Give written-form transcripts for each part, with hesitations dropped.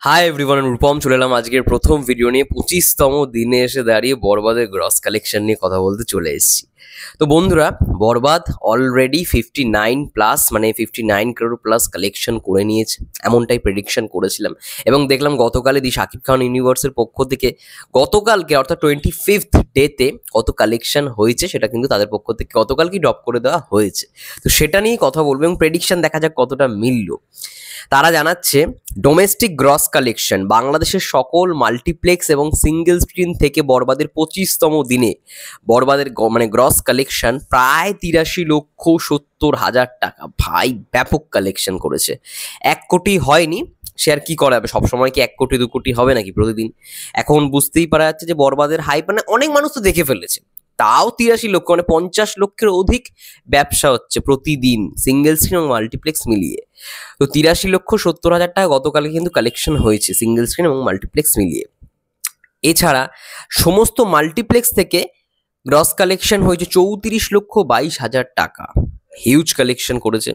Hi everyone, Rupam চলে এলাম আজকের প্রথম ভিডিও নিয়ে। 25তম দিনে এসে দাঁড়িয়ে বরবাদের গ্রস কালেকশন নিয়ে কথা বলতে চলে এসেছি। তো বন্ধুরা, বরবাদ অলরেডি 59+ মানে 59 crore প্লাস কালেকশন করে নিয়েছে, এমনটাই প্রেডিকশন করেছিলাম। এবং দেখলাম গতকালই শাকিব খান ইউনিভার্সের পক্ষ থেকে গতকালকে অর্থাৎ 25th ডেতে কত কালেকশন হয়েছে সেটা কিন্তু তাদের পক্ষ থেকে গতকালকেই ড্রপ করে দেওয়া হয়েছে। তো সেটা নিয়েই কথা বলবো এবং প্রেডিকশন দেখা যাক কতটা মিলল। তারা জানাচ্ছে ডোমেস্টিক গ্রস কালেকশন বাংলাদেশের সকল মাল্টিপ্লেক্স এবং সিঙ্গেল স্ক্রিন থেকে বরবাদের 25তম দিনে বরবাদের মানে গ্রস কালেকশন প্রায় 83,70,000 টাকা। ভাই ব্যাপক কালেকশন করেছে। 1 কোটি হয়নি, সে আর কি করা হবে, সবসময় কি 1 কোটি 2 কোটি হবে নাকি প্রতিদিন? এখন বুঝতেই পারা যাচ্ছে যে বরবাদের হাইপ মানে অনেক মানুষ তো দেখে ফেলেছে, তাও 83 লক্ষ মানে 50 লক্ষের অধিক ব্যবসা হচ্ছে প্রতিদিন সিঙ্গেল স্ক্রিন এবং মাল্টিপ্লেক্স মিলিয়ে। তো 83,70,000 টাকা গতকালে কিন্তু কালেকশন হয়েছে সিঙ্গেল স্ক্রিন এবং মাল্টিপ্লেক্স মিলিয়ে। এছাড়া সমস্ত মাল্টিপ্লেক্স থেকে গ্রস কালেকশন হয়েছে 34,22,000 টাকা। হিউজ কালেকশন করেছে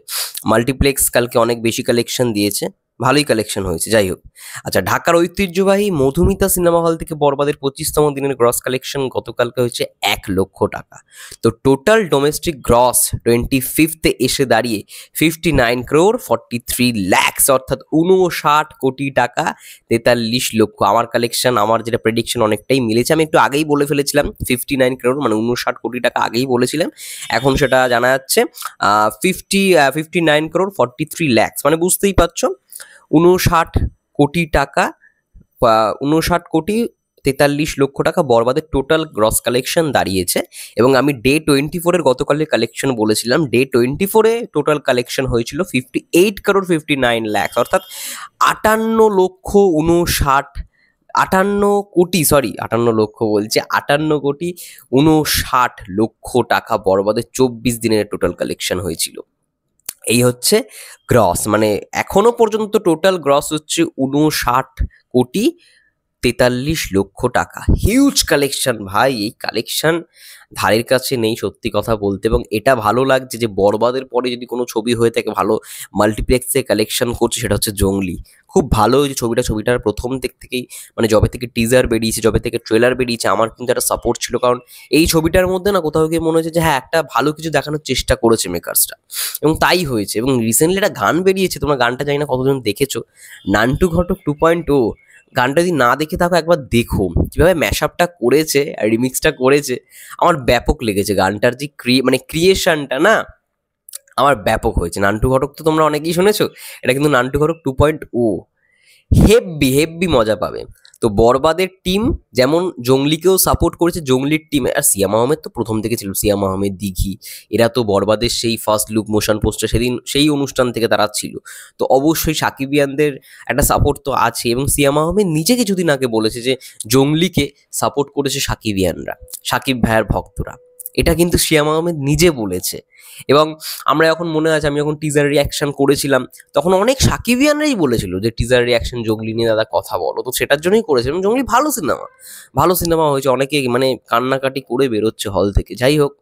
মাল্টিপ্লেক্স, কালকে অনেক বেশি কালেকশন দিয়েছে, ভালোই কালেকশন হয়েছে। যাই হোক, আচ্ছা, ঢাকার ঐতিহ্যবাহী মধুমিতা সিনেমা হল থেকে বরবাদের 25তম দিনের গ্রস কালেকশন গতকালকে হয়েছে 1 লক্ষ টাকা। তো টোটাল ডোমেস্টিক গ্রস 25th এসে দাঁড়িয়ে 59,43,00,000 অর্থাৎ 59 কোটি টাকা 43 লক্ষ। আমার কালেকশন, আমার যেটা প্রেডিকশন অনেকটাই মিলেছে। আমি একটু আগেই বলে ফেলেছিলাম 59 crore মানে 59 কোটি টাকা আগেই বলেছিলাম, এখন সেটা জানা যাচ্ছে 59,43,00,000 মানে বুঝতেই পারছো 59 কোটি টাকা, 59,43 লক্ষ টাকা বরবাদের টোটাল গ্রস কালেকশন দাঁড়িয়েছে। এবং আমি ডে 24-এর গতকালের কালেকশন বলেছিলাম, ডে 24-এ টোটাল কালেকশন হয়েছিল 58,59,00,000 অর্থাৎ 58 টাকা বরবাদের 24 দিনের টোটাল কালেকশন হয়েছিল। এই হচ্ছে গ্রস, মানে এখনো পর্যন্ত টোটাল গ্রস হচ্ছে 59,43,00,000 টাকা। হিউজ কালেকশন ভাই, এই কালেকশন ধারের কাছে নেই সত্যি কথা বলতে। এবং এটা ভালো লাগছে যে বরবাদের পরে যদি কোনো ছবি হয়ে থাকে ভালো মাল্টিপ্লেক্সে কালেকশন করছে, সেটা হচ্ছে জঙ্গলি। খুব ভালো হয়েছে ছবিটার প্রথম দিক থেকেই, মানে যবে থেকে টিজার বেরিয়েছে, যবে থেকে ট্রেলার বেরিয়েছে, আমার কিন্তু একটা সাপোর্ট ছিল। কারণ এই ছবিটার মধ্যে না কোথাও গিয়ে মনে হচ্ছে যে হ্যাঁ, একটা ভালো কিছু দেখানোর চেষ্টা করেছে মেকার্সটা, এবং তাই হয়েছে। এবং রিসেন্টলি একটা গান বেরিয়েছে, তোমরা গানটা জানি না কতজন দেখেছো, নান্টু ঘটক 2.0। গানটা যদি না দেখে থাকো একবার দেখো, কীভাবে ম্যাশআপটা করেছে আর রিমিক্সটা করেছে, আমার ব্যাপক লেগেছে। গানটার যে ক্রিয়েশনটা না আমার ব্যাপক হয়েছে। নান্টু ঘটক তো তোমরা অনেকেই শুনেছো, এটা কিন্তু নান্টু ঘটক 2.0। হেব্বি মজা পাবে। তো বরবাদের টিম যেমন জঙ্গলিকেও সাপোর্ট করেছে, জঙ্গলির টিম আর সিয়াম আহমেদ তো প্রথম থেকে ছিল, সিয়াম আহমেদ, দিঘি, এরা তো বরবাদের সেই ফার্স্ট লুক মোশন পোস্টার সেদিন সেই অনুষ্ঠান থেকে তারা ছিল। তো অবশ্যই সাকিবিয়ানদের একটা সাপোর্ট তো আছে। এবং সিয়াম আহমেদ নিজে কিছুদিন আগে বলেছে যে জঙ্গলিকে সাপোর্ট করেছে সাকিবিয়ানরা, সাকিব ভাইয়ের ভক্তরা, এটা কিন্তু সিয়াম আহমেদ নিজে বলেছে। এবং আমরা এখন মনে আছে, আমি যখন টিজার রিয়াকশন করেছিলাম তখন অনেক সাকিবিয়ানরাই বলেছিল যে টিজার রিয়াকশন জঙ্গলি নিয়ে দাদা কথা বলো, তো সেটার জন্যই করেছিলাম। জঙ্গলি ভালো সিনেমা হয়েছে, অনেকে মানে কান্নাকাটি করে বেরোচ্ছে হল থেকে। যাই হোক,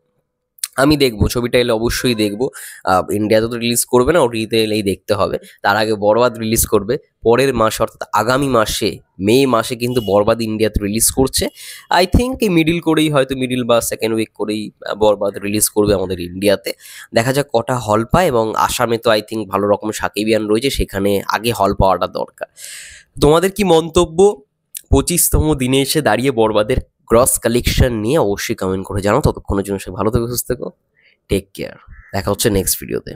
আমি দেখবো, ছবিটা এলে অবশ্যই দেখবো। ইন্ডিয়াতে তো রিলিজ করবে না, ওটিতে এলেই দেখতে হবে। তার আগে বরবাদ রিলিজ করবে পরের মাসে, অর্থাৎ আগামী মাসে মে মাসে কিন্তু বরবাদ ইন্ডিয়াতে রিলিজ করছে। আই থিঙ্ক এই মিডিল বা সেকেন্ড উইক করেই বরবাদ রিলিজ করবে আমাদের ইন্ডিয়াতে। দেখা যাক কটা হল পায়। এবং আসামে তো আই থিঙ্ক ভালো রকম সাকিবিয়ান রয়েছে, সেখানে আগে হল পাওয়াটা দরকার। তোমাদের কি মন্তব্য 25তম দিনে এসে দাঁড়িয়ে বরবাদের গ্রস কালেকশন নিয়ে অবশ্যই কমেন্ট করে জানাও। ততক্ষণের জন্য সে ভালো থেকো, সুস্থ থেকো, টেক কেয়ার। দেখা হচ্ছে নেক্সট ভিডিওতে।